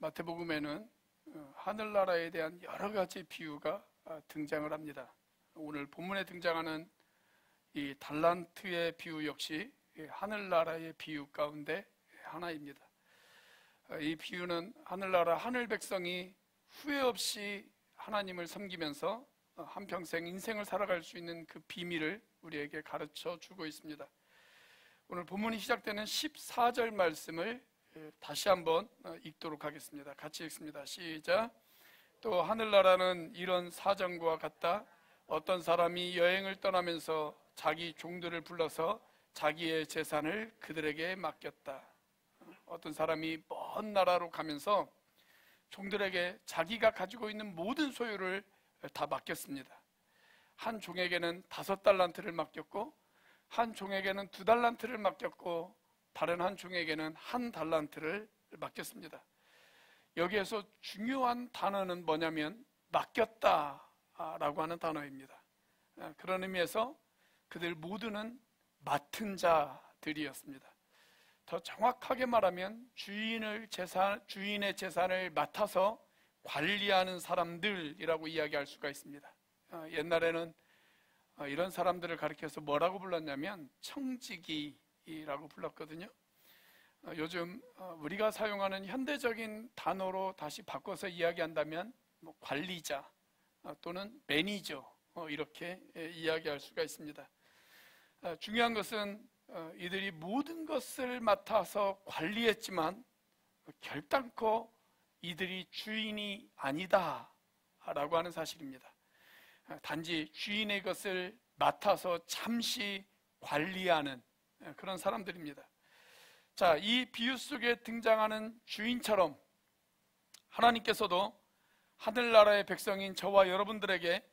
마태복음에는 하늘나라에 대한 여러 가지 비유가 등장을 합니다. 오늘 본문에 등장하는 이 달란트의 비유 역시 하늘나라의 비유 가운데 하나입니다. 이 비유는 하늘나라 하늘 백성이 후회 없이 하나님을 섬기면서 한평생 인생을 살아갈 수 있는 그 비밀을 우리에게 가르쳐 주고 있습니다. 오늘 본문이 시작되는 14절 말씀을 다시 한번 읽도록 하겠습니다. 같이 읽습니다. 시작. 또 하늘나라는 이런 사정과 같다. 어떤 사람이 여행을 떠나면서 자기 종들을 불러서 자기의 재산을 그들에게 맡겼다. 어떤 사람이 먼 나라로 가면서 종들에게 자기가 가지고 있는 모든 소유를 다 맡겼습니다. 한 종에게는 5달란트를 맡겼고, 한 종에게는 2달란트를 맡겼고, 다른 한 종에게는 1달란트를 맡겼습니다. 여기에서 중요한 단어는 뭐냐면 맡겼다라고 하는 단어입니다. 그런 의미에서 그들 모두는 맡은 자들이었습니다. 더 정확하게 말하면 주인의 재산을 맡아서 관리하는 사람들이라고 이야기할 수가 있습니다. 옛날에는 이런 사람들을 가리켜서 뭐라고 불렀냐면 청지기라고 불렀거든요. 요즘 우리가 사용하는 현대적인 단어로 다시 바꿔서 이야기한다면 관리자 또는 매니저 이렇게 이야기할 수가 있습니다. 중요한 것은 이들이 모든 것을 맡아서 관리했지만 결단코 이들이 주인이 아니다 라고 하는 사실입니다. 단지 주인의 것을 맡아서 잠시 관리하는 그런 사람들입니다. 자, 이 비유 속에 등장하는 주인처럼 하나님께서도 하늘나라의 백성인 저와 여러분들에게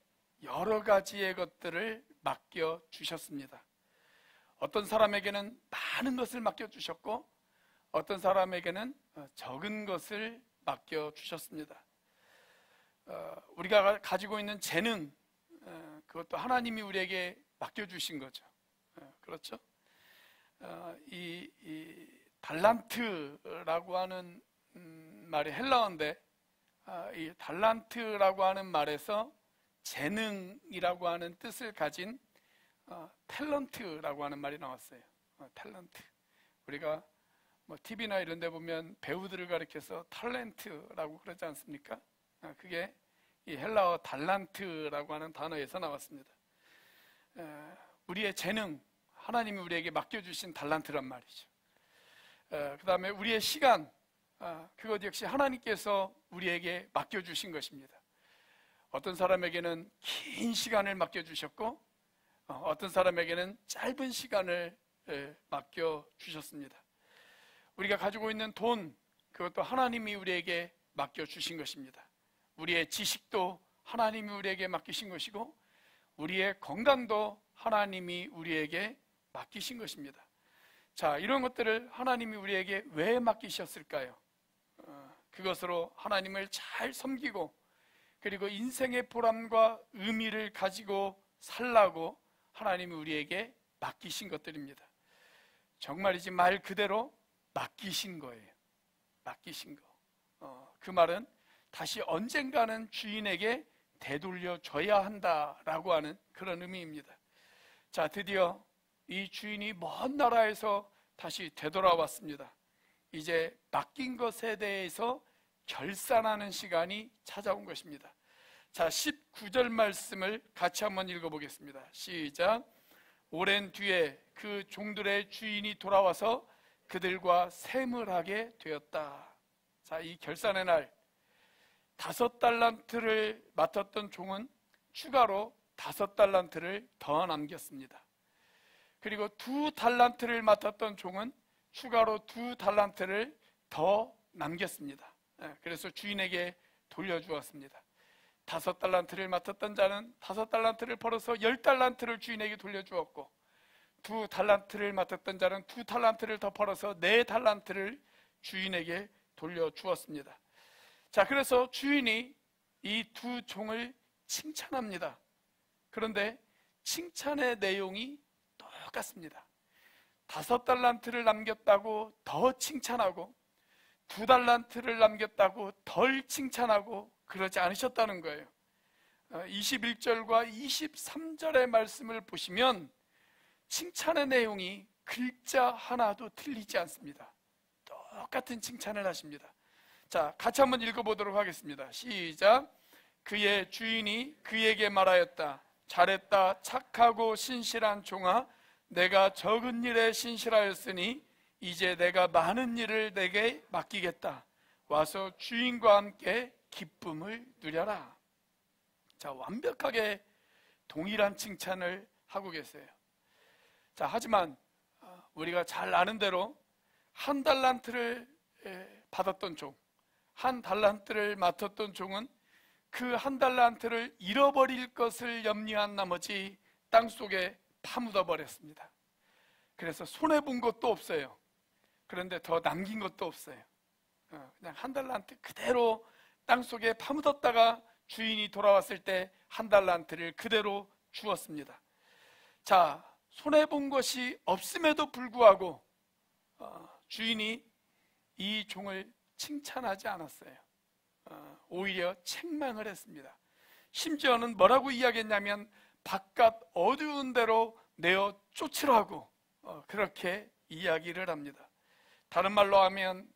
여러 가지의 것들을 맡겨주셨습니다. 어떤 사람에게는 많은 것을 맡겨주셨고, 어떤 사람에게는 적은 것을 맡겨주셨습니다. 우리가 가지고 있는 재능, 그것도 하나님이 우리에게 맡겨주신 거죠. 그렇죠? 이 달란트라고 하는 말이 헬라어인데, 이 달란트라고 하는 말에서 재능이라고 하는 뜻을 가진 탤런트라고 하는 말이 나왔어요. 탤런트. 우리가 TV나 이런 데 보면 배우들을 가리켜서 탤런트라고 그러지 않습니까? 그게 이 헬라어 달란트라고 하는 단어에서 나왔습니다. 우리의 재능, 하나님이 우리에게 맡겨주신 달란트란 말이죠. 그 다음에 우리의 시간, 그것 역시 하나님께서 우리에게 맡겨주신 것입니다. 어떤 사람에게는 긴 시간을 맡겨주셨고, 어떤 사람에게는 짧은 시간을 맡겨주셨습니다. 우리가 가지고 있는 돈, 그것도 하나님이 우리에게 맡겨주신 것입니다. 우리의 지식도 하나님이 우리에게 맡기신 것이고, 우리의 건강도 하나님이 우리에게 맡기신 것입니다. 자, 이런 것들을 하나님이 우리에게 왜 맡기셨을까요? 그것으로 하나님을 잘 섬기고, 그리고 인생의 보람과 의미를 가지고 살라고 하나님이 우리에게 맡기신 것들입니다. 정말이지 말 그대로 맡기신 거예요. 맡기신 거. 그 말은 다시 언젠가는 주인에게 되돌려 줘야 한다라고 하는 그런 의미입니다. 자, 드디어 이 주인이 먼 나라에서 다시 되돌아왔습니다. 이제 맡긴 것에 대해서 결산하는 시간이 찾아온 것입니다. 자, 19절 말씀을 같이 한번 읽어보겠습니다. 시작. 오랜 뒤에 그 종들의 주인이 돌아와서 그들과 셈을하게 되었다. 자, 이 결산의 날, 5달란트를 맡았던 종은 추가로 5달란트를 더 남겼습니다. 그리고 2달란트를 맡았던 종은 추가로 2달란트를 더 남겼습니다. 그래서 주인에게 돌려주었습니다. 5달란트를 맡았던 자는 5달란트를 벌어서 10달란트를 주인에게 돌려주었고, 2달란트를 맡았던 자는 2달란트를 더 벌어서 4달란트를 주인에게 돌려주었습니다. 자, 그래서 주인이 이 2 종을 칭찬합니다. 그런데 칭찬의 내용이 똑같습니다. 5달란트를 남겼다고 더 칭찬하고, 2달란트를 남겼다고 덜 칭찬하고 그러지 않으셨다는 거예요. 21절과 23절의 말씀을 보시면 칭찬의 내용이 글자 하나도 틀리지 않습니다. 똑같은 칭찬을 하십니다. 자, 같이 한번 읽어보도록 하겠습니다. 시작. 그의 주인이 그에게 말하였다. 잘했다, 착하고 신실한 종아, 내가 적은 일에 신실하였으니 이제 내가 많은 일을 내게 맡기겠다. 와서 주인과 함께 기쁨을 누려라. 자, 완벽하게 동일한 칭찬을 하고 계세요. 자, 하지만 우리가 잘 아는 대로 1달란트를 받았던 종, 1달란트를 맡았던 종은 그 1달란트를 잃어버릴 것을 염려한 나머지 땅속에 파묻어 버렸습니다. 그래서 손해본 것도 없어요. 그런데 더 남긴 것도 없어요. 그냥 1달란트 그대로 땅속에 파묻었다가 주인이 돌아왔을 때 1달란트를 그대로 주었습니다. 자, 손해본 것이 없음에도 불구하고 주인이 이 종을 칭찬하지 않았어요. 오히려 책망을 했습니다. 심지어는 뭐라고 이야기했냐면 바깥 어두운 데로 내어 쫓으라고 그렇게 이야기를 합니다. 다른 말로 하면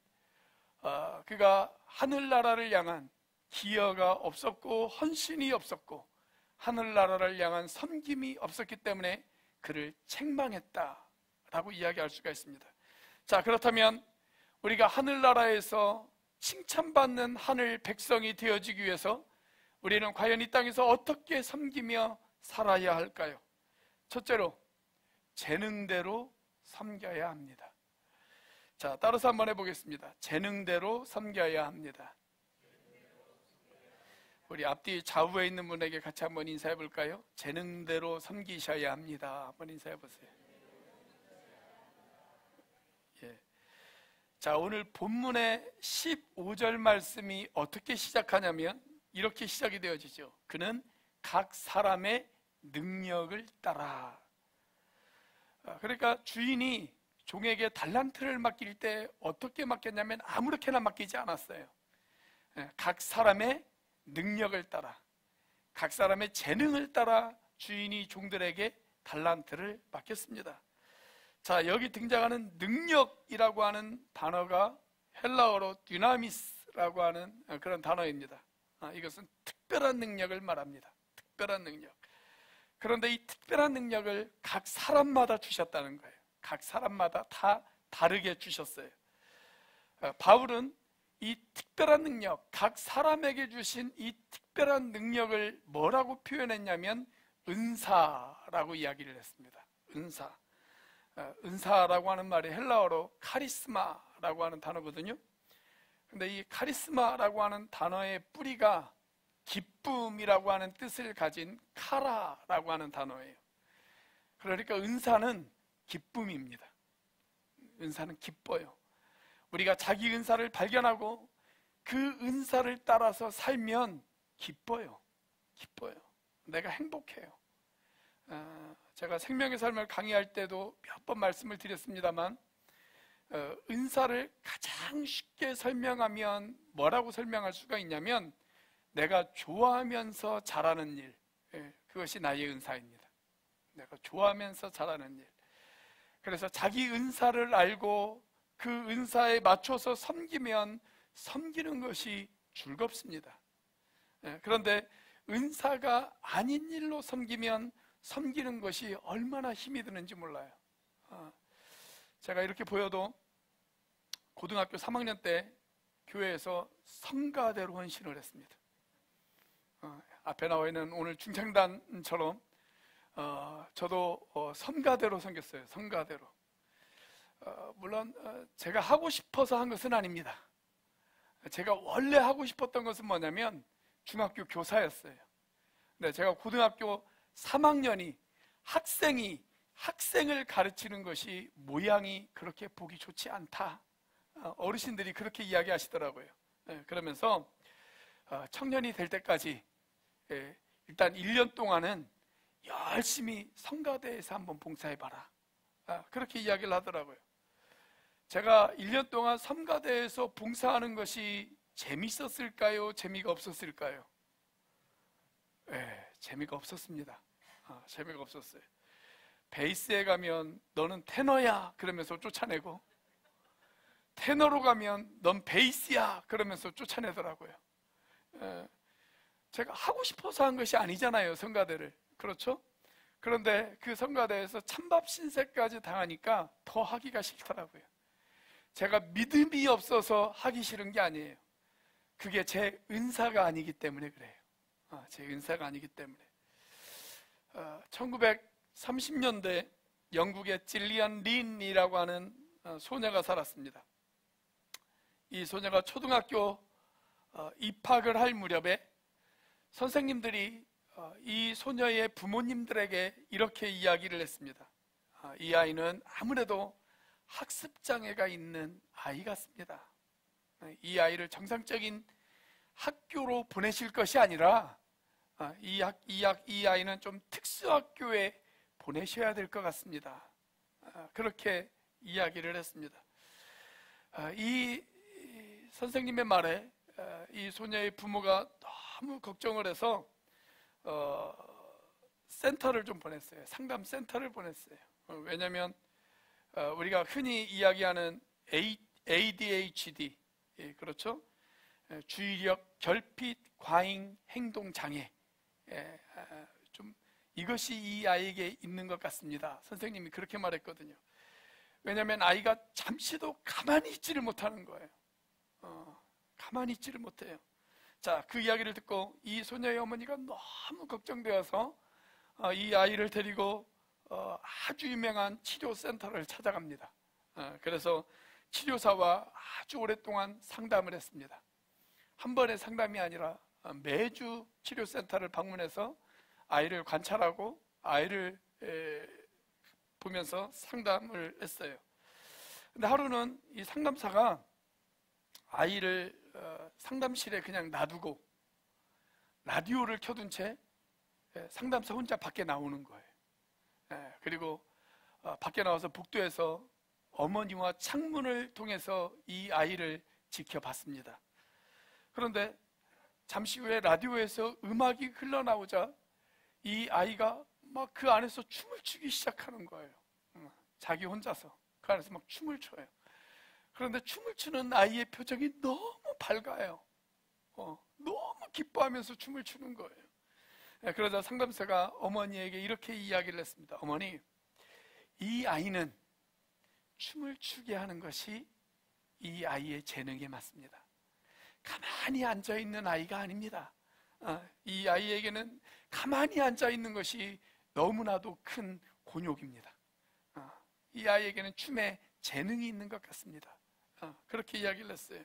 그가 하늘나라를 향한 기여가 없었고 헌신이 없었고 하늘나라를 향한 섬김이 없었기 때문에 그를 책망했다라고 이야기할 수가 있습니다. 자, 그렇다면 우리가 하늘나라에서 칭찬받는 하늘 백성이 되어지기 위해서 우리는 과연 이 땅에서 어떻게 섬기며 살아야 할까요? 첫째로 재능대로 섬겨야 합니다. 자, 따라서 한번 해보겠습니다. 재능대로 섬겨야 합니다. 우리 앞뒤 좌우에 있는 분에게 같이 한번 인사해 볼까요? 재능대로 섬기셔야 합니다. 한번 인사해 보세요. 예. 자, 오늘 본문의 15절 말씀이 어떻게 시작하냐면 이렇게 시작이 되어지죠. 그는 각 사람의 능력을 따라. 그러니까 주인이 종에게 달란트를 맡길 때 어떻게 맡겼냐면 아무렇게나 맡기지 않았어요. 각 사람의 능력을 따라, 각 사람의 재능을 따라 주인이 종들에게 달란트를 맡겼습니다. 자, 여기 등장하는 능력이라고 하는 단어가 헬라어로 dynamis라고 하는 그런 단어입니다. 이것은 특별한 능력을 말합니다. 특별한 능력. 그런데 이 특별한 능력을 각 사람마다 주셨다는 거예요. 각 사람마다 다 다르게 주셨어요. 바울은 이 특별한 능력, 각 사람에게 주신 이 특별한 능력을 뭐라고 표현했냐면 은사라고 이야기를 했습니다. 은사. 은사라고 하는 말이 헬라어로 카리스마라고 하는 단어거든요. 근데 이 카리스마라고 하는 단어의 뿌리가 기쁨이라고 하는 뜻을 가진 카라라고 하는 단어예요. 그러니까 은사는 기쁨입니다. 은사는 기뻐요. 우리가 자기 은사를 발견하고 그 은사를 따라서 살면 기뻐요. 기뻐요. 내가 행복해요. 제가 생명의 삶을 강의할 때도 몇 번 말씀을 드렸습니다만 은사를 가장 쉽게 설명하면 뭐라고 설명할 수가 있냐면 내가 좋아하면서 잘하는 일, 그것이 나의 은사입니다. 내가 좋아하면서 잘하는 일. 그래서 자기 은사를 알고 그 은사에 맞춰서 섬기면 섬기는 것이 즐겁습니다. 그런데 은사가 아닌 일로 섬기면 섬기는 것이 얼마나 힘이 드는지 몰라요. 제가 이렇게 보여도 고등학교 3학년 때 교회에서 성가대로 헌신을 했습니다. 앞에 나와 있는 오늘 중창단처럼 저도 성가대로 섬겼어요. 성가대로. 물론 제가 하고 싶어서 한 것은 아닙니다. 제가 원래 하고 싶었던 것은 뭐냐면 중학교 교사였어요. 근데 제가 고등학교 3학년이 학생이 학생을 가르치는 것이 모양이 그렇게 보기 좋지 않다. 어르신들이 그렇게 이야기하시더라고요. 그러면서 청년이 될 때까지 일단 1년 동안은 열심히 성가대에서 한번 봉사해봐라. 그렇게 이야기를 하더라고요. 제가 1년 동안 섬가대에서 봉사하는 것이 재밌었을까요? 재미가 없었을까요? 재미가 없었습니다. 재미가 없었어요. 베이스에 가면 너는 테너야 그러면서 쫓아내고, 테너로 가면 넌 베이스야 그러면서 쫓아내더라고요. 제가 하고 싶어서 한 것이 아니잖아요, 성가대를. 그렇죠? 그런데 그 성가대에서 찬밥 신세까지 당하니까 더 하기가 싫더라고요. 제가 믿음이 없어서 하기 싫은 게 아니에요. 그게 제 은사가 아니기 때문에 그래요. 제 은사가 아니기 때문에. 1930년대 영국의 질리안 린이라고 하는 소녀가 살았습니다. 이 소녀가 초등학교 입학을 할 무렵에 선생님들이 이 소녀의 부모님들에게 이렇게 이야기를 했습니다. 이 아이는 아무래도 학습장애가 있는 아이 같습니다. 이 아이를 정상적인 학교로 보내실 것이 아니라 이 아이는 좀 특수학교에 보내셔야 될 것 같습니다. 그렇게 이야기를 했습니다. 이 선생님의 말에 이 소녀의 부모가 너무 걱정을 해서 센터를 좀 보냈어요. 상담 센터를 보냈어요. 왜냐하면 우리가 흔히 이야기하는 ADHD, 그렇죠? 주의력 결핍 과잉 행동 장애, 좀 이것이 이 아이에게 있는 것 같습니다. 선생님이 그렇게 말했거든요. 왜냐하면 아이가 잠시도 가만히 있지를 못하는 거예요. 가만히 있지를 못해요. 자, 그 이야기를 듣고 이 소녀의 어머니가 너무 걱정되어서 이 아이를 데리고 아주 유명한 치료센터를 찾아갑니다. 그래서 치료사와 아주 오랫동안 상담을 했습니다. 한 번의 상담이 아니라 매주 치료센터를 방문해서 아이를 관찰하고 아이를 보면서 상담을 했어요. 근데 하루는 이 상담사가 아이를 상담실에 그냥 놔두고 라디오를 켜둔 채 상담사 혼자 밖에 나오는 거예요. 그리고 밖에 나와서 복도에서 어머니와 창문을 통해서 이 아이를 지켜봤습니다. 그런데 잠시 후에 라디오에서 음악이 흘러나오자 이 아이가 막 그 안에서 춤을 추기 시작하는 거예요. 자기 혼자서 그 안에서 막 춤을 춰요. 그런데 춤을 추는 아이의 표정이 너무 밝아요. 너무 기뻐하면서 춤을 추는 거예요. 그러자 상담사가 어머니에게 이렇게 이야기를 했습니다. 어머니, 이 아이는 춤을 추게 하는 것이 이 아이의 재능에 맞습니다. 가만히 앉아있는 아이가 아닙니다. 이 아이에게는 가만히 앉아있는 것이 너무나도 큰 곤욕입니다. 이 아이에게는 춤에 재능이 있는 것 같습니다. 그렇게 이야기를 했어요.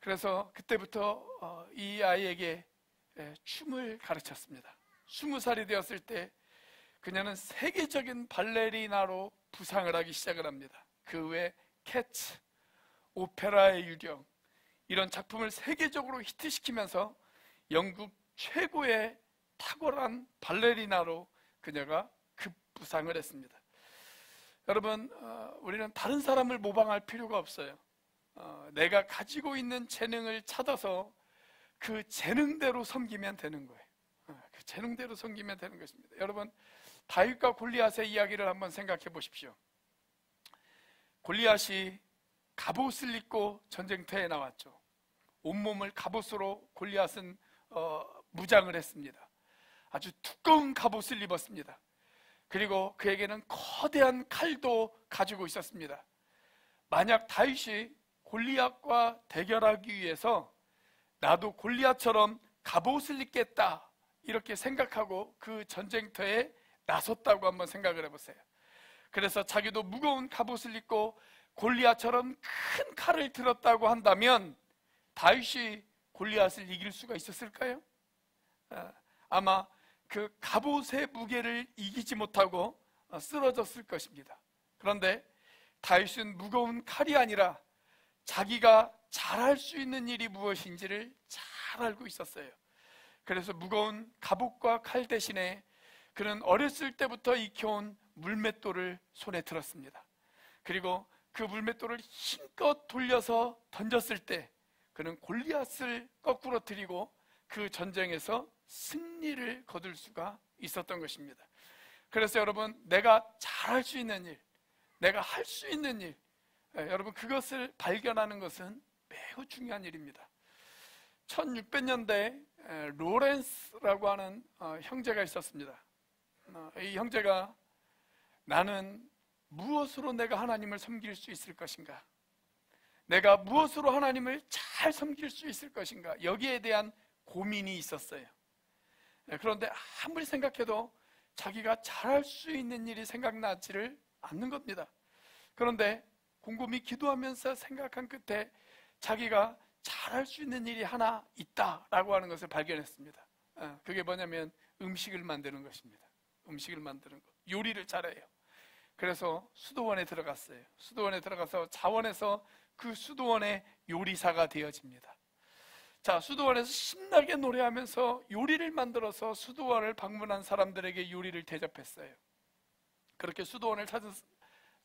그래서 그때부터 이 아이에게 춤을 가르쳤습니다. 20살이 되었을 때 그녀는 세계적인 발레리나로 부상을 하기 시작을 합니다. 그 외에 캐츠, 오페라의 유령, 이런 작품을 세계적으로 히트시키면서 영국 최고의 탁월한 발레리나로 그녀가 급부상을 했습니다. 여러분, 우리는 다른 사람을 모방할 필요가 없어요. 내가 가지고 있는 재능을 찾아서 그 재능대로 섬기면 되는 거예요. 그 재능대로 섬기면 되는 것입니다. 여러분, 다윗과 골리앗의 이야기를 한번 생각해 보십시오. 골리앗이 갑옷을 입고 전쟁터에 나왔죠. 온몸을 갑옷으로 골리앗은 무장을 했습니다. 아주 두꺼운 갑옷을 입었습니다. 그리고 그에게는 거대한 칼도 가지고 있었습니다. 만약 다윗이 골리앗과 대결하기 위해서 나도 골리앗처럼 갑옷을 입겠다 이렇게 생각하고 그 전쟁터에 나섰다고 한번 생각을 해보세요. 그래서 자기도 무거운 갑옷을 입고 골리앗처럼 큰 칼을 들었다고 한다면 다윗이 골리앗을 이길 수가 있었을까요? 아마 그 갑옷의 무게를 이기지 못하고 쓰러졌을 것입니다. 그런데 다윗은 무거운 칼이 아니라 자기가 잘할 수 있는 일이 무엇인지를 잘 알고 있었어요. 그래서 무거운 갑옷과 칼 대신에 그는 어렸을 때부터 익혀온 물맷돌을 손에 들었습니다. 그리고 그 물맷돌을 힘껏 돌려서 던졌을 때 그는 골리앗을 거꾸로 들이고 그 전쟁에서 승리를 거둘 수가 있었던 것입니다. 그래서 여러분, 내가 잘할 수 있는 일, 내가 할 수 있는 일, 여러분, 그것을 발견하는 것은 매우 중요한 일입니다. 1600년대에 로렌스라고 하는 형제가 있었습니다. 이 형제가 나는 무엇으로 내가 하나님을 섬길 수 있을 것인가? 내가 무엇으로 하나님을 잘 섬길 수 있을 것인가? 여기에 대한 고민이 있었어요. 그런데 아무리 생각해도 자기가 잘할 수 있는 일이 생각나지를 않는 겁니다. 그런데 곰곰이 기도하면서 생각한 끝에 자기가 잘할 수 있는 일이 하나 있다라고 하는 것을 발견했습니다. 그게 뭐냐면 음식을 만드는 것입니다. 음식을 만드는 것, 요리를 잘해요. 그래서 수도원에 들어갔어요. 수도원에 들어가서 자원해서 그 수도원의 요리사가 되어집니다. 자, 수도원에서 신나게 노래하면서 요리를 만들어서 수도원을 방문한 사람들에게 요리를 대접했어요. 그렇게 수도원을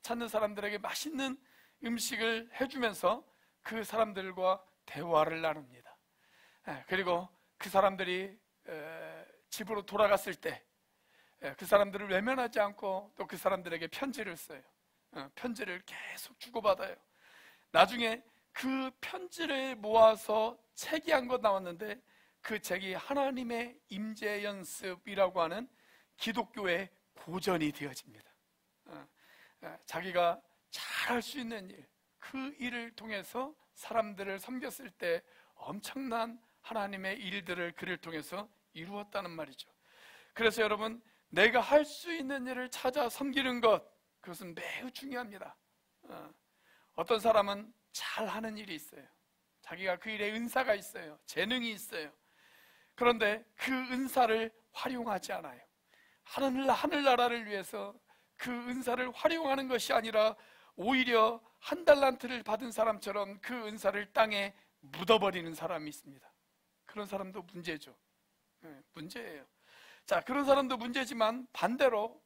찾는 사람들에게 맛있는 음식을 해주면서 그 사람들과 대화를 나눕니다. 그리고 그 사람들이 집으로 돌아갔을 때 그 사람들을 외면하지 않고 또 그 사람들에게 편지를 써요. 편지를 계속 주고받아요. 나중에 그 편지를 모아서 책이 한 권 나왔는데 그 책이 하나님의 임재 연습이라고 하는 기독교의 고전이 되어집니다. 자기가 잘할 수 있는 일, 그 일을 통해서 사람들을 섬겼을 때 엄청난 하나님의 일들을 그를 통해서 이루었다는 말이죠. 그래서 여러분, 내가 할 수 있는 일을 찾아 섬기는 것, 그것은 매우 중요합니다. 어떤 사람은 잘하는 일이 있어요. 자기가 그 일에 은사가 있어요. 재능이 있어요. 그런데 그 은사를 활용하지 않아요. 하늘나라를 위해서 그 은사를 활용하는 것이 아니라 오히려 한 달란트를 받은 사람처럼 그 은사를 땅에 묻어버리는 사람이 있습니다. 그런 사람도 문제죠. 문제예요. 자, 그런 사람도 문제지만 반대로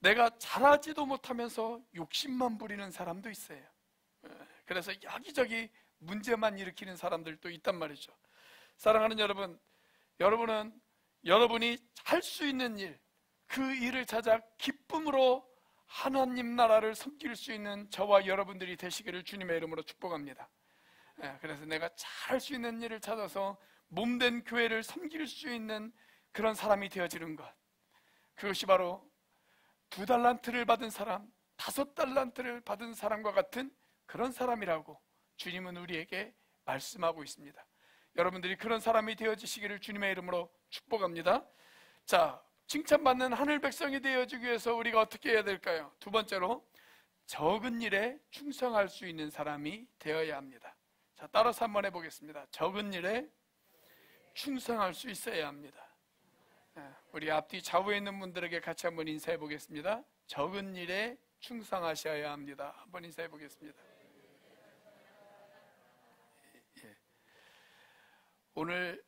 내가 잘하지도 못하면서 욕심만 부리는 사람도 있어요. 그래서 여기저기 문제만 일으키는 사람들도 있단 말이죠. 사랑하는 여러분, 여러분은 여러분이 할 수 있는 일, 그 일을 찾아 기쁨으로 하나님 나라를 섬길 수 있는 저와 여러분들이 되시기를 주님의 이름으로 축복합니다. 그래서 내가 잘할 수 있는 일을 찾아서 몸된 교회를 섬길 수 있는 그런 사람이 되어지는 것, 그것이 바로 2달란트를 받은 사람, 5달란트를 받은 사람과 같은 그런 사람이라고 주님은 우리에게 말씀하고 있습니다. 여러분들이 그런 사람이 되어지시기를 주님의 이름으로 축복합니다. 자, 칭찬받는 하늘 백성이 되어지기 위해서 우리가 어떻게 해야 될까요? 두 번째로, 적은 일에 충성할 수 있는 사람이 되어야 합니다. 자, 따라서 한번 해보겠습니다. 적은 일에 충성할 수 있어야 합니다. 우리 앞뒤 좌우에 있는 분들에게 같이 한번 인사해 보겠습니다. 적은 일에 충성하셔야 합니다. 한번 인사해 보겠습니다. 오늘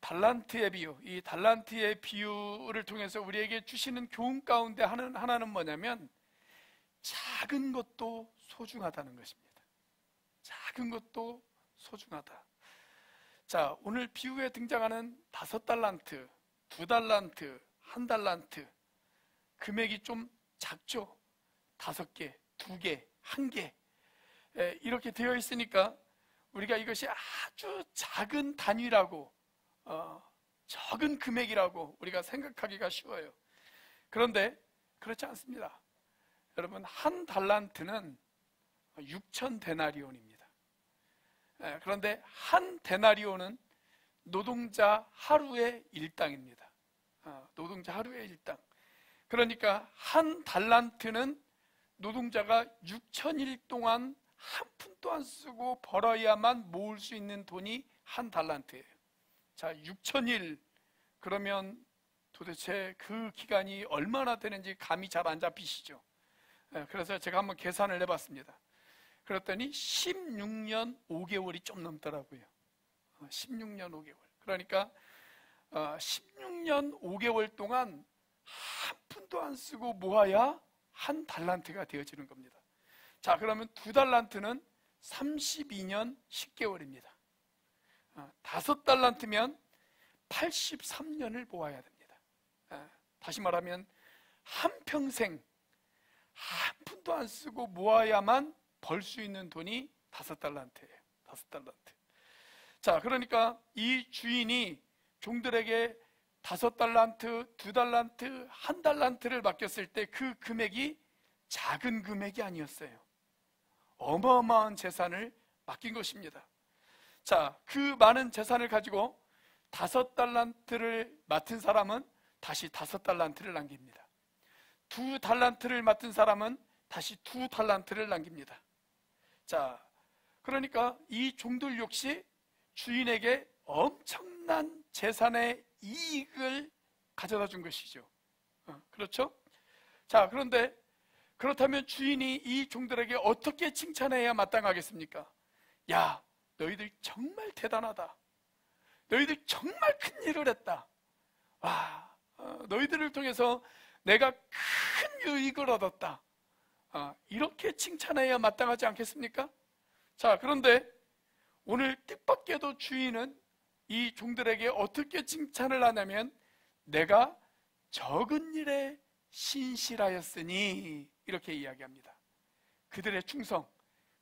달란트의 비유, 이 달란트의 비유를 통해서 우리에게 주시는 교훈 가운데 하나는 뭐냐면 작은 것도 소중하다는 것입니다. 작은 것도 소중하다. 자, 오늘 비유에 등장하는 5달란트, 2달란트, 1달란트, 금액이 좀 작죠? 5개, 2개, 1개 이렇게 되어 있으니까 우리가 이것이 아주 작은 단위라고, 적은 금액이라고 우리가 생각하기가 쉬워요. 그런데 그렇지 않습니다. 여러분, 1달란트는 6,000데나리온입니다. 그런데 1데나리온은 노동자 하루의 일당입니다. 노동자 하루의 일당. 그러니까 1달란트는 노동자가 6,000일 동안 한 푼도 안 쓰고 벌어야만 모을 수 있는 돈이 1달란트예요. 자, 6,000일 그러면 도대체 그 기간이 얼마나 되는지 감이 잘 안 잡히시죠? 그래서 제가 한번 계산을 해봤습니다. 그랬더니 16년 5개월이 좀 넘더라고요. 16년 5개월. 그러니까 16년 5개월 동안 한 푼도 안 쓰고 모아야 1달란트가 되어지는 겁니다. 자, 그러면 2달란트는 32년 10개월입니다. 5달란트면 83년을 모아야 됩니다. 다시 말하면 한평생 한 푼도 안 쓰고 모아야만 벌 수 있는 돈이 5달란트예요. 5달란트. 자, 그러니까 이 주인이 종들에게 5달란트, 2달란트, 1달란트를 맡겼을 때 그 금액이 작은 금액이 아니었어요. 어마어마한 재산을 맡긴 것입니다. 자, 그 많은 재산을 가지고 5달란트를 맡은 사람은 다시 5달란트를 남깁니다. 2달란트를 맡은 사람은 다시 2달란트를 남깁니다. 자, 그러니까 이 종들 역시 주인에게 엄청난 재산의 이익을 가져다 준 것이죠. 그렇죠? 자, 그런데 그렇다면 주인이 이 종들에게 어떻게 칭찬해야 마땅하겠습니까? 야, 너희들 정말 대단하다. 너희들 정말 큰 일을 했다. 와, 너희들을 통해서 내가 큰 유익을 얻었다. 이렇게 칭찬해야 마땅하지 않겠습니까? 자, 그런데 오늘 뜻밖에도 주인은 이 종들에게 어떻게 칭찬을 하냐면 내가 적은 일에 신실하였으니 이렇게 이야기합니다. 그들의 충성,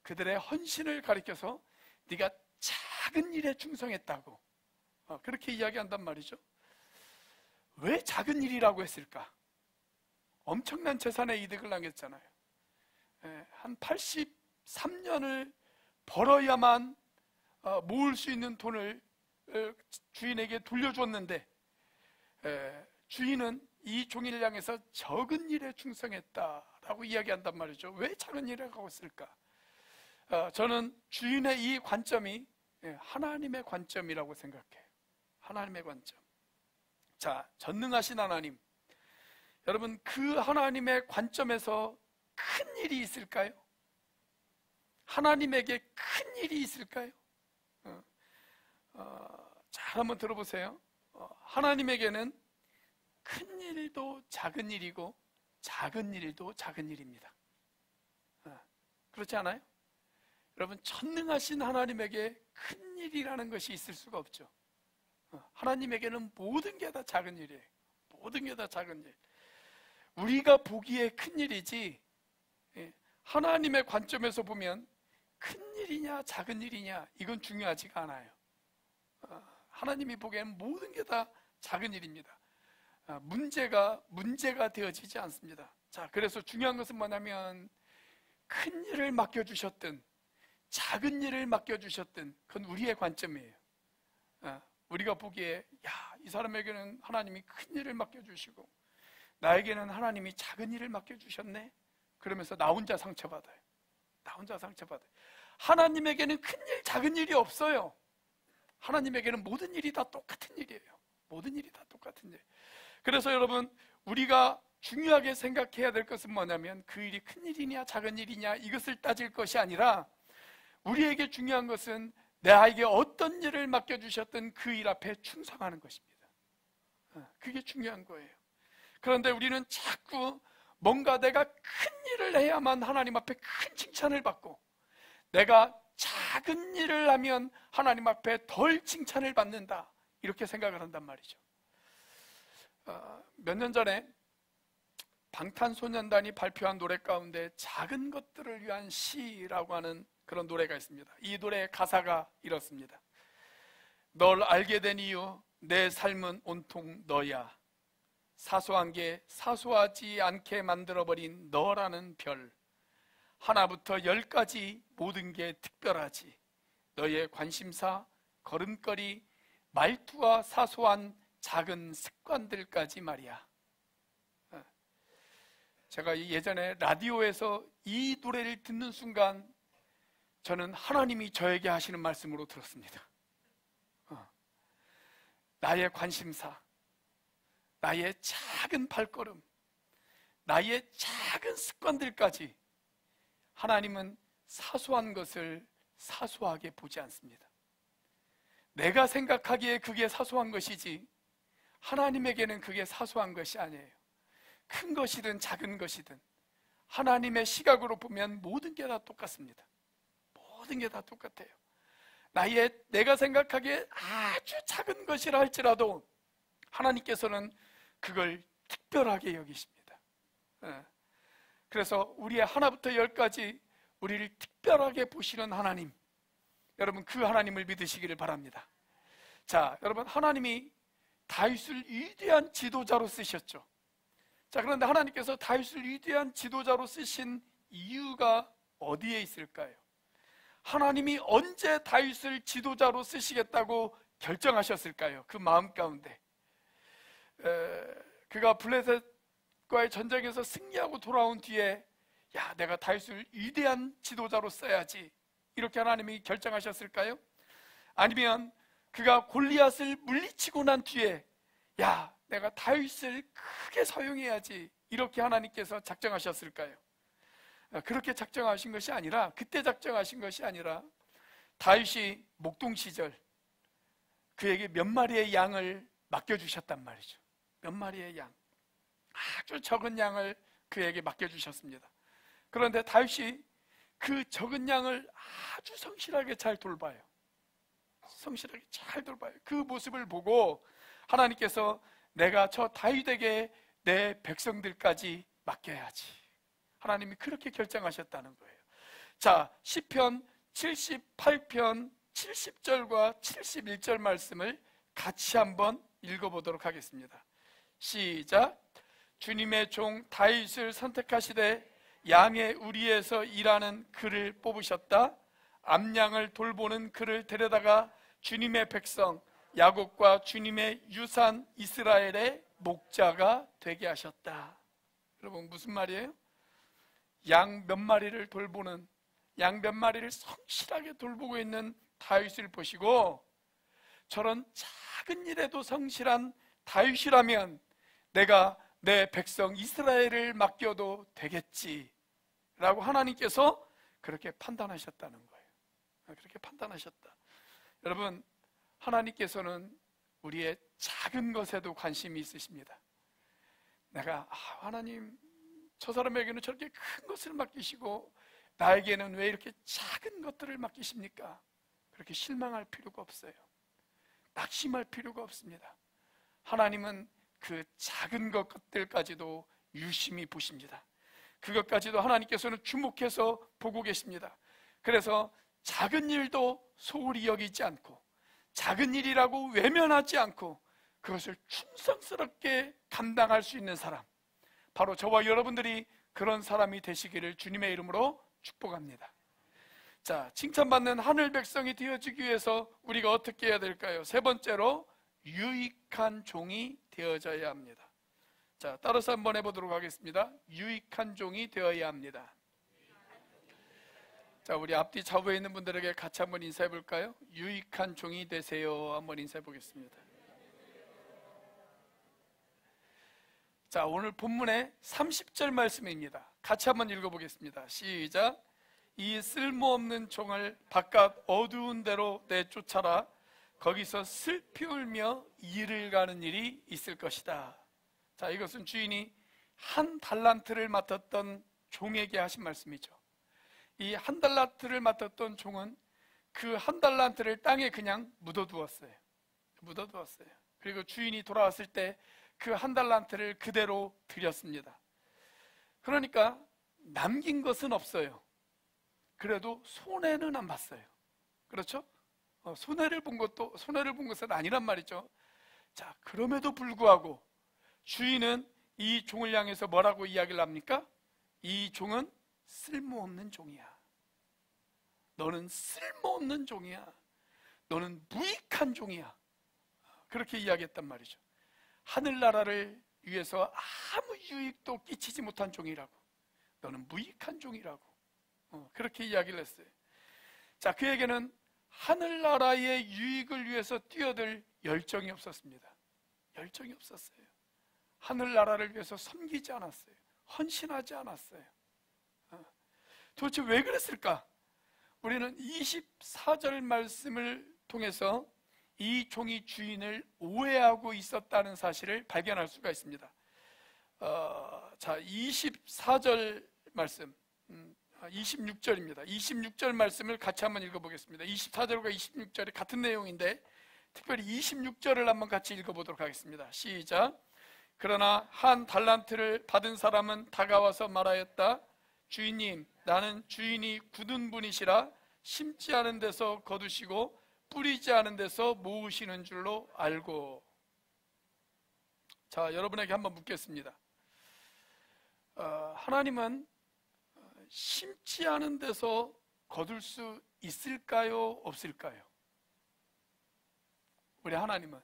그들의 헌신을 가리켜서 네가 작은 일에 충성했다고 그렇게 이야기한단 말이죠. 왜 작은 일이라고 했을까? 엄청난 재산의 이득을 남겼잖아요. 한 83년을 벌어야만 모을 수 있는 돈을 주인에게 돌려줬는데 주인은 이 종이를 향해서 적은 일에 충성했다라고 이야기한단 말이죠. 왜 작은 일이라고 했을까? 저는 주인의 이 관점이 하나님의 관점이라고 생각해요. 하나님의 관점. 자, 전능하신 하나님, 여러분 그 하나님의 관점에서 큰 일이 있을까요? 하나님에게 큰 일이 있을까요? 잘 한번 들어보세요. 하나님에게는 큰 일도 작은 일이고 작은 일도 작은 일입니다. 그렇지 않아요? 여러분 전능하신 하나님에게 큰 일이라는 것이 있을 수가 없죠. 하나님에게는 모든 게 다 작은 일이에요. 모든 게 다 작은 일. 우리가 보기에 큰 일이지 하나님의 관점에서 보면 큰 일이냐 작은 일이냐 이건 중요하지가 않아요. 하나님이 보기에는 모든 게 다 작은 일입니다. 문제가 되어지지 않습니다. 자, 그래서 중요한 것은 뭐냐면 큰 일을 맡겨주셨든 작은 일을 맡겨주셨든 그건 우리의 관점이에요. 우리가 보기에 이 사람에게는 하나님이 큰 일을 맡겨주시고 나에게는 하나님이 작은 일을 맡겨주셨네. 그러면서 나 혼자 상처받아요. 나 혼자 상처받아요. 하나님에게는 큰 일, 작은 일이 없어요. 하나님에게는 모든 일이 다 똑같은 일이에요. 모든 일이 다 똑같은 일. 그래서 여러분 우리가 중요하게 생각해야 될 것은 뭐냐면 그 일이 큰 일이냐 작은 일이냐 이것을 따질 것이 아니라 우리에게 중요한 것은 나에게 어떤 일을 맡겨주셨든 그 일 앞에 충성하는 것입니다. 그게 중요한 거예요. 그런데 우리는 자꾸 뭔가 내가 큰 일을 해야만 하나님 앞에 큰 칭찬을 받고 내가 작은 일을 하면 하나님 앞에 덜 칭찬을 받는다 이렇게 생각을 한단 말이죠. 몇 년 전에 방탄소년단이 발표한 노래 가운데 작은 것들을 위한 시라고 하는 그런 노래가 있습니다. 이 노래의 가사가 이렇습니다. 널 알게 된 이유 내 삶은 온통 너야. 사소한 게 사소하지 않게 만들어버린 너라는 별. 하나부터 10까지 모든 게 특별하지. 너의 관심사, 걸음걸이, 말투와 사소한 작은 습관들까지 말이야. 제가 예전에 라디오에서 이 노래를 듣는 순간 저는 하나님이 저에게 하시는 말씀으로 들었습니다. 나의 관심사, 나의 작은 발걸음, 나의 작은 습관들까지 하나님은 사소한 것을 사소하게 보지 않습니다. 내가 생각하기에 그게 사소한 것이지 하나님에게는 그게 사소한 것이 아니에요. 큰 것이든 작은 것이든 하나님의 시각으로 보면 모든 게 다 똑같습니다. 모든 게 다 똑같아요. 내가 생각하기에 아주 작은 것이라 할지라도 하나님께서는 그걸 특별하게 여기십니다. 그래서 우리의 하나부터 열까지 우리를 특별하게 보시는 하나님, 여러분 그 하나님을 믿으시기를 바랍니다. 자, 여러분 하나님이 다윗을 위대한 지도자로 쓰셨죠. 자, 그런데 하나님께서 다윗을 위대한 지도자로 쓰신 이유가 어디에 있을까요? 하나님이 언제 다윗을 지도자로 쓰시겠다고 결정하셨을까요? 그 마음 가운데 그가 블레셋과의 전쟁에서 승리하고 돌아온 뒤에 내가 다윗을 위대한 지도자로 써야지, 이렇게 하나님이 결정하셨을까요? 아니면 그가 골리앗을 물리치고 난 뒤에 내가 다윗을 크게 사용해야지, 이렇게 하나님께서 작정하셨을까요? 그렇게 작정하신 것이 아니라, 그때 작정하신 것이 아니라, 다윗이 목동 시절 그에게 몇 마리의 양을 맡겨주셨단 말이죠. 몇 마리의 양, 아주 적은 양을 그에게 맡겨주셨습니다. 그런데 다윗이 그 적은 양을 아주 성실하게 잘 돌봐요. 성실하게 잘 돌봐요. 그 모습을 보고 하나님께서 내가 저 다윗에게 내 백성들까지 맡겨야지, 하나님이 그렇게 결정하셨다는 거예요. 자, 시편 78편 70절과 71절 말씀을 같이 한번 읽어보도록 하겠습니다. 시작. 주님의 종 다윗을 선택하시되 양의 우리에서 일하는 그를 뽑으셨다. 암양을 돌보는 그를 데려다가 주님의 백성 야곱과 주님의 유산 이스라엘의 목자가 되게 하셨다. 여러분 무슨 말이에요? 양 몇 마리를 돌보는, 양 몇 마리를 성실하게 돌보고 있는 다윗을 보시고, 저런 작은 일에도 성실한 다윗이라면 내가 내 백성 이스라엘을 맡겨도 되겠지 라고 하나님께서 그렇게 판단하셨다는 거예요. 그렇게 판단하셨다. 여러분, 하나님께서는 우리의 작은 것에도 관심이 있으십니다. 내가 하나님, 저 사람에게는 저렇게 큰 것을 맡기시고 나에게는 왜 이렇게 작은 것들을 맡기십니까? 그렇게 실망할 필요가 없어요. 낙심할 필요가 없습니다. 하나님은 그 작은 것들까지도 유심히 보십니다. 그것까지도 하나님께서는 주목해서 보고 계십니다. 그래서 작은 일도 소홀히 여기지 않고, 작은 일이라고 외면하지 않고 그것을 충성스럽게 감당할 수 있는 사람, 바로 저와 여러분들이 그런 사람이 되시기를 주님의 이름으로 축복합니다. 자, 칭찬받는 하늘 백성이 되어지기 위해서 우리가 어떻게 해야 될까요? 세 번째로 유익한 종이 되어져야 합니다. 자, 따라서 한번 해보도록 하겠습니다. 유익한 종이 되어야 합니다. 자, 우리 앞뒤 좌우에 있는 분들에게 같이 한번 인사해 볼까요? 유익한 종이 되세요. 한번 인사해 보겠습니다. 자, 오늘 본문의 30절 말씀입니다. 같이 한번 읽어보겠습니다. 시작. 이 쓸모없는 종을 바깥 어두운 데로 내쫓아라. 거기서 슬피 울며 이를 가는 일이 있을 것이다. 자, 이것은 주인이 한 달란트를 맡았던 종에게 하신 말씀이죠. 이 한 달란트를 맡았던 종은 그 한 달란트를 땅에 그냥 묻어두었어요. 그리고 주인이 돌아왔을 때 그 한 달란트를 그대로 드렸습니다. 그러니까 남긴 것은 없어요. 그래도 손해는 안 봤어요. 그렇죠? 손해를 본 것은 아니란 말이죠. 자, 그럼에도 불구하고 주인은 이 종을 향해서 뭐라고 이야기를 합니까? 이 종은 쓸모없는 종이야. 너는 쓸모없는 종이야. 너는 무익한 종이야. 그렇게 이야기했단 말이죠. 하늘나라를 위해서 아무 유익도 끼치지 못한 종이라고, 너는 무익한 종이라고 그렇게 이야기를 했어요. 자, 그에게는 하늘나라의 유익을 위해서 뛰어들 열정이 없었습니다. 열정이 없었어요. 하늘나라를 위해서 섬기지 않았어요. 헌신하지 않았어요. 도대체 왜 그랬을까? 우리는 24절 말씀을 통해서 이 종이 주인을 오해하고 있었다는 사실을 발견할 수가 있습니다. 자, 24절 말씀 26절입니다. 26절 말씀을 같이 한번 읽어보겠습니다. 24절과 26절이 같은 내용인데 특별히 26절을 한번 같이 읽어보도록 하겠습니다. 시작. 그러나 한 달란트를 받은 사람은 다가와서 말하였다. 주인님, 나는 주인이 굳은 분이시라 심지 않은 데서 거두시고 뿌리지 않은 데서 모으시는 줄로 알고. 자, 여러분에게 한번 묻겠습니다. 하나님은 심지 않은 데서 거둘 수 있을까요? 없을까요? 우리 하나님은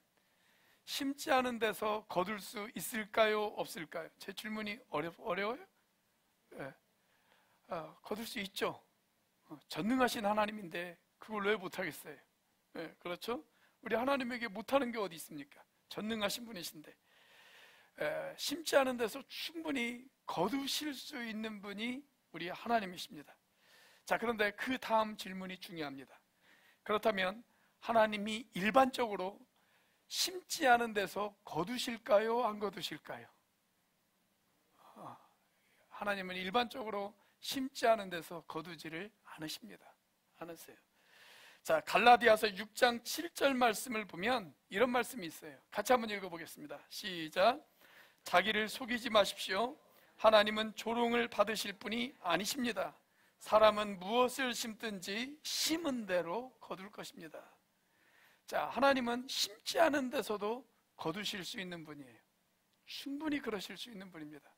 심지 않은 데서 거둘 수 있을까요? 없을까요? 제 질문이 어려워요? 네. 거둘 수 있죠. 전능하신 하나님인데 그걸 왜 못하겠어요? 네, 그렇죠? 우리 하나님에게 못하는 게 어디 있습니까? 전능하신 분이신데 심지 않은 데서 충분히 거두실 수 있는 분이 우리 하나님이십니다. 자, 그런데 그 다음 질문이 중요합니다. 그렇다면 하나님이 일반적으로 심지 않은 데서 거두실까요? 안 거두실까요? 하나님은 일반적으로 심지 않은 데서 거두지를 않으십니다. 않으세요. 자, 갈라디아서 6장 7절 말씀을 보면 이런 말씀이 있어요. 같이 한번 읽어보겠습니다. 시작. 자기를 속이지 마십시오. 하나님은 조롱을 받으실 분이 아니십니다. 사람은 무엇을 심든지 심은 대로 거둘 것입니다. 자, 하나님은 심지 않은 데서도 거두실 수 있는 분이에요. 충분히 그러실 수 있는 분입니다.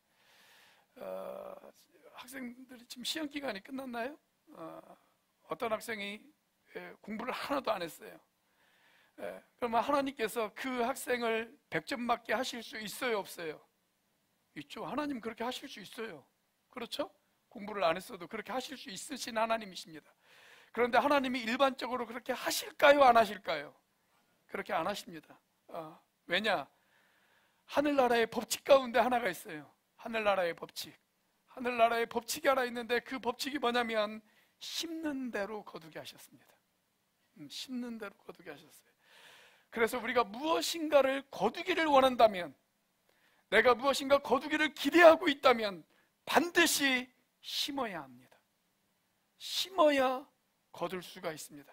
학생들이 지금 시험 기간이 끝났나요? 어떤 학생이 공부를 하나도 안 했어요. 그러면 하나님께서 그 학생을 100점 맞게 하실 수 있어요, 없어요? 있죠. 하나님 그렇게 하실 수 있어요. 그렇죠? 공부를 안 했어도 그렇게 하실 수 있으신 하나님이십니다. 그런데 하나님이 일반적으로 그렇게 하실까요? 안 하실까요? 그렇게 안 하십니다. 왜냐? 하늘나라의 법칙 가운데 하나가 있어요. 하늘나라의 법칙. 하늘나라의 법칙이 하나 있는데 그 법칙이 뭐냐면 심는 대로 거두게 하셨습니다. 심는 대로 거두게 하셨어요. 그래서 우리가 무엇인가를 거두기를 원한다면, 내가 무엇인가 거두기를 기대하고 있다면 반드시 심어야 합니다. 심어야 거둘 수가 있습니다.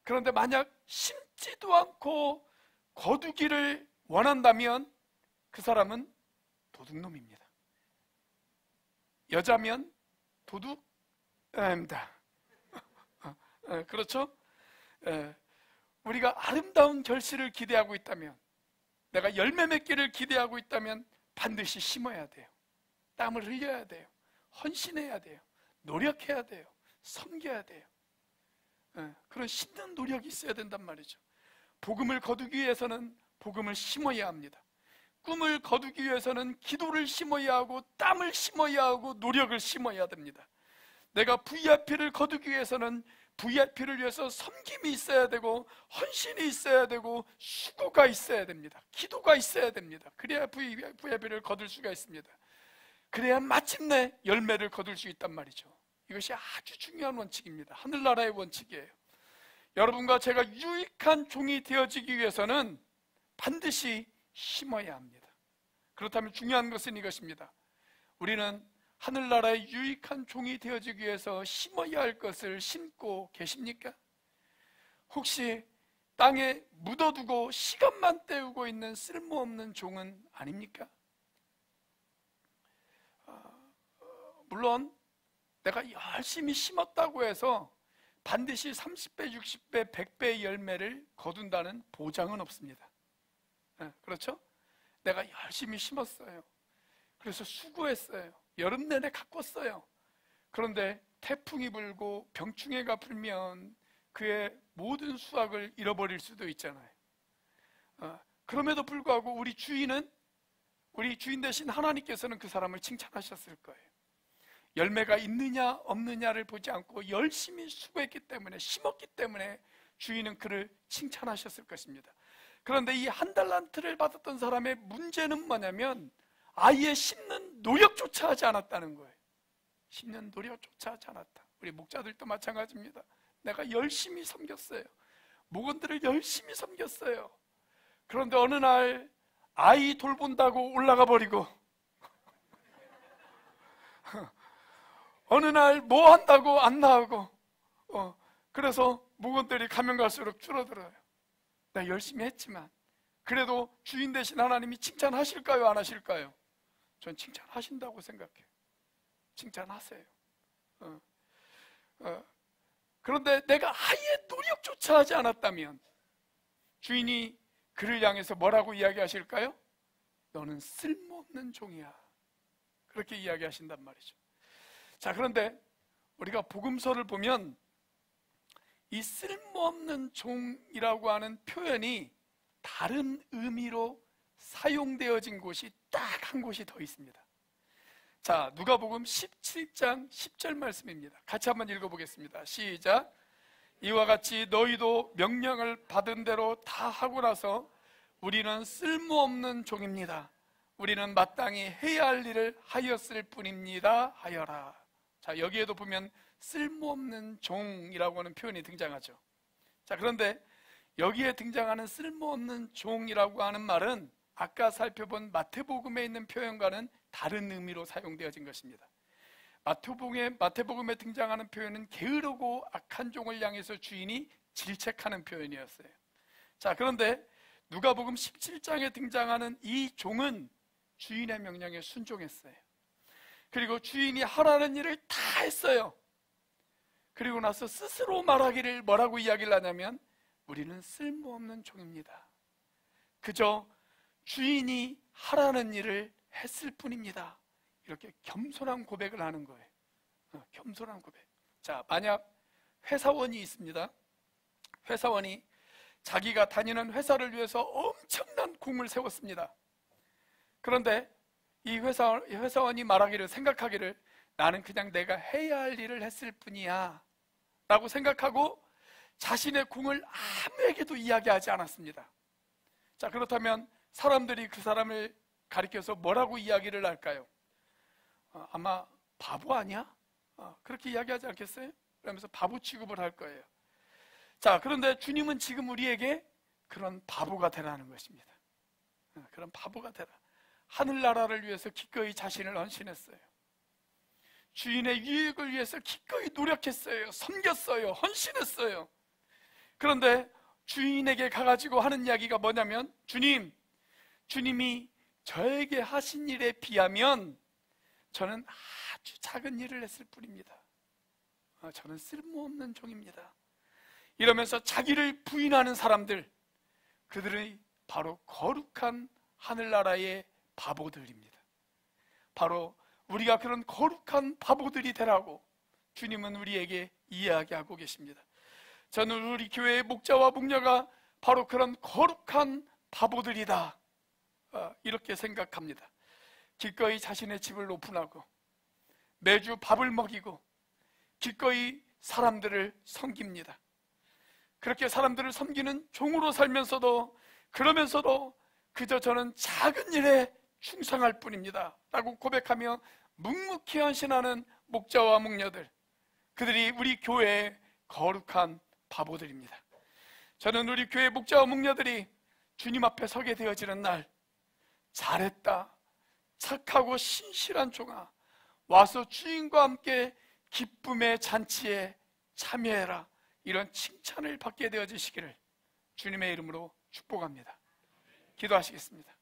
그런데 만약 심지도 않고 거두기를 원한다면 그 사람은 도둑놈입니다. 여자면 도둑입니다. 그렇죠? 우리가 아름다운 결실을 기대하고 있다면, 내가 열매 맺기를 기대하고 있다면 반드시 심어야 돼요. 땀을 흘려야 돼요. 헌신해야 돼요. 노력해야 돼요. 섬겨야 돼요. 그런 심는 노력이 있어야 된단 말이죠. 복음을 거두기 위해서는 복음을 심어야 합니다. 꿈을 거두기 위해서는 기도를 심어야 하고 땀을 심어야 하고 노력을 심어야 됩니다. 내가 VIP를 거두기 위해서는 VIP를 위해서 섬김이 있어야 되고 헌신이 있어야 되고 수고가 있어야 됩니다. 기도가 있어야 됩니다. 그래야 VIP를 거둘 수가 있습니다. 그래야 마침내 열매를 거둘 수 있단 말이죠. 이것이 아주 중요한 원칙입니다. 하늘나라의 원칙이에요. 여러분과 제가 유익한 종이 되어지기 위해서는 반드시 심어야 합니다. 그렇다면 중요한 것은 이것입니다. 우리는 하늘나라의 유익한 종이 되어지기 위해서 심어야 할 것을 심고 계십니까? 혹시 땅에 묻어두고 시간만 때우고 있는 쓸모없는 종은 아닙니까? 물론 내가 열심히 심었다고 해서 반드시 30배, 60배, 100배의 열매를 거둔다는 보장은 없습니다. 그렇죠? 내가 열심히 심었어요. 그래서 수고했어요. 여름 내내 가꿨어요. 그런데 태풍이 불고 병충해가 불면 그의 모든 수확을 잃어버릴 수도 있잖아요. 그럼에도 불구하고 우리 주인 대신 하나님께서는 그 사람을 칭찬하셨을 거예요. 열매가 있느냐 없느냐를 보지 않고 열심히 수고했기 때문에, 심었기 때문에 주인은 그를 칭찬하셨을 것입니다. 그런데 이 한 달란트를 받았던 사람의 문제는 뭐냐면 아예 심는 노력조차 하지 않았다는 거예요. 심는 노력조차 하지 않았다. 우리 목자들도 마찬가지입니다. 내가 열심히 섬겼어요. 목원들을 열심히 섬겼어요. 그런데 어느 날 아이 돌본다고 올라가 버리고 어느 날 뭐 한다고 안 나오고, 그래서 목원들이 가면 갈수록 줄어들어요. 내가 열심히 했지만. 그래도 주인 되신 하나님이 칭찬하실까요, 안 하실까요? 전 칭찬하신다고 생각해요. 칭찬하세요. 그런데 내가 아예 노력조차 하지 않았다면 주인이 그를 향해서 뭐라고 이야기하실까요? 너는 쓸모없는 종이야. 그렇게 이야기하신단 말이죠. 자, 그런데 우리가 복음서를 보면 이 쓸모없는 종이라고 하는 표현이 다른 의미로 사용되어진 곳이 딱 한 곳이 더 있습니다. 자, 누가복음 17장 10절 말씀입니다. 같이 한번 읽어보겠습니다. 시작. 이와 같이 너희도 명령을 받은 대로 다 하고 나서 우리는 쓸모없는 종입니다. 우리는 마땅히 해야 할 일을 하였을 뿐입니다. 하여라. 자, 여기에도 보면 쓸모없는 종이라고 하는 표현이 등장하죠. 자, 그런데 여기에 등장하는 쓸모없는 종이라고 하는 말은 아까 살펴본 마태복음에 있는 표현과는 다른 의미로 사용되어진 것입니다. 마태복음에 등장하는 표현은 게으르고 악한 종을 향해서 주인이 질책하는 표현이었어요. 자, 그런데 누가복음 17장에 등장하는 이 종은 주인의 명령에 순종했어요. 그리고 주인이 하라는 일을 다 했어요. 그리고 나서 스스로 말하기를 뭐라고 이야기를 하냐면 우리는 쓸모없는 종입니다. 그저 주인이 하라는 일을 했을 뿐입니다. 이렇게 겸손한 고백을 하는 거예요. 겸손한 고백. 자, 만약 회사원이 있습니다. 회사원이 자기가 다니는 회사를 위해서 엄청난 공을 세웠습니다. 그런데 이 회사원이 생각하기를 나는 그냥 내가 해야 할 일을 했을 뿐이야 라고 생각하고 자신의 공을 아무에게도 이야기하지 않았습니다. 자, 그렇다면 사람들이 그 사람을 가리켜서 뭐라고 이야기를 할까요? 아마 바보 아니야? 그렇게 이야기하지 않겠어요? 그러면서 바보 취급을 할 거예요. 자, 그런데 주님은 지금 우리에게 그런 바보가 되라는 것입니다. 그런 바보가 되라. 하늘나라를 위해서 기꺼이 자신을 헌신했어요. 주인의 유익을 위해서 기꺼이 노력했어요. 섬겼어요. 헌신했어요. 그런데 주인에게 가가지고 하는 이야기가 뭐냐면 주님이 저에게 하신 일에 비하면 저는 아주 작은 일을 했을 뿐입니다. 저는 쓸모없는 종입니다. 이러면서 자기를 부인하는 사람들, 그들이 바로 거룩한 하늘나라의 바보들입니다. 바로 우리가 그런 거룩한 바보들이 되라고 주님은 우리에게 이야기하고 계십니다. 저는 우리 교회의 목자와 목녀가 바로 그런 거룩한 바보들이다, 이렇게 생각합니다. 기꺼이 자신의 집을 오픈하고 매주 밥을 먹이고 기꺼이 사람들을 섬깁니다. 그렇게 사람들을 섬기는 종으로 살면서도, 그러면서도 그저 저는 작은 일에 충성할 뿐입니다 라고 고백하며 묵묵히 헌신하는 목자와 목녀들, 그들이 우리 교회의 거룩한 바보들입니다. 저는 우리 교회 목자와 목녀들이 주님 앞에 서게 되어지는 날, 잘했다, 착하고 신실한 종아, 와서 주인과 함께 기쁨의 잔치에 참여해라, 이런 칭찬을 받게 되어지시기를 주님의 이름으로 축복합니다. 기도하시겠습니다.